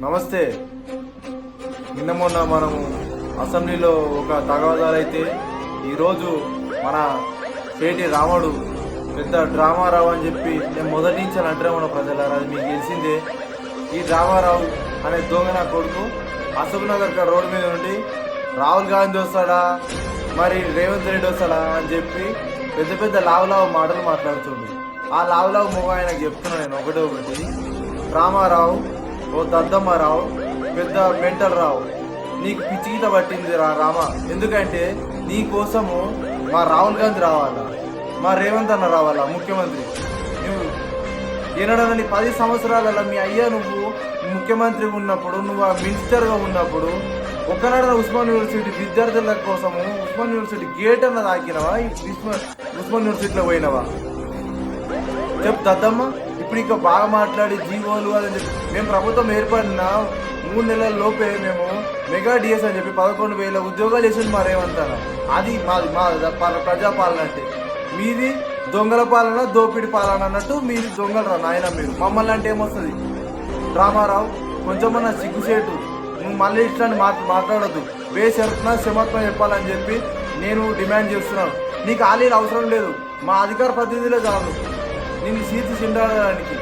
నమస్తే. నిన్న మొన్న మనము అసెంబ్లీలో ఒక తగాదాలైతే ఈరోజు మన పేటి రాముడు పెద్ద డ్రామారావు అని చెప్పి నేను మొదటి నుంచి అని అంటారే మన ప్రజలారా, అది మీకు తెలిసిందే. ఈ డ్రామారావు అనే దొంగ నా కొడుకు అశోక్ నగర్ రోడ్డు మీద నుండి రాహుల్ గాంధీ వస్తాడా మరి రేవంత్ రెడ్డి వస్తాడా అని చెప్పి పెద్ద పెద్ద లావు మాటలు మాట్లాడుతుండు. ఆ లావు మొగ ఆయనకు చెప్తున్నా నేను ఒకటి, రామారావు ఓ దద్దమ్మరావు పెద్ద మెంటల్ రావు, నీకు పిచ్చిగీత పట్టింది రామ. ఎందుకంటే నీ కోసము మా రాహుల్ గాంధీ రావాలా, మా రేవంత్ అన్న రావాలా ముఖ్యమంత్రి. నువ్వు ఏనాడని 10 సంవత్సరాలలో మీ అయ్యా నువ్వు ముఖ్యమంత్రి ఉన్నప్పుడు, నువ్వు ఆ మినిస్టర్గా ఉన్నప్పుడు ఒక్కనాడ ఉస్మాన్ యూనివర్సిటీ విద్యార్థుల కోసము ఉస్మాన్ యూనివర్సిటీ గేట్ అన్న తాకినవా? ఉస్మాన్ యూనివర్సిటీలో పోయినవా? చెప్పు దద్దమ్మ. ఇప్పుడు ఇంకా బాగా మాట్లాడి జీవోలు అని చెప్పి మేము ప్రభుత్వం ఏర్పడిన 3 నెలల లోపే మేము మెగా డిఎస్ అని చెప్పి 11,000 ఉద్యోగాలు వేసింది మా రేవంత్ అన్న. అది మాది ప్రజాపాలన అంటే. మీది దొంగల పాలన, దోపిడి పాలన అన్నట్టు మీది దొంగలరా నాయన. మీరు మమ్మల్ని అంటే ఏమొస్తుంది? రామారావు కొంచెమన్నా సిగ్గుసేటు, నువ్వు మళ్ళీ ఇట్లాంటి మాట్లాడద్దు. బేషరత్న క్షమాత్మ చెప్పాలని చెప్పి నేను డిమాండ్ చేస్తున్నాను. నీకు ఆలీలు అవసరం లేదు, మా అధికార ప్రతినిధులే చాలు నిన్ను సీట్లు చిండడానికి.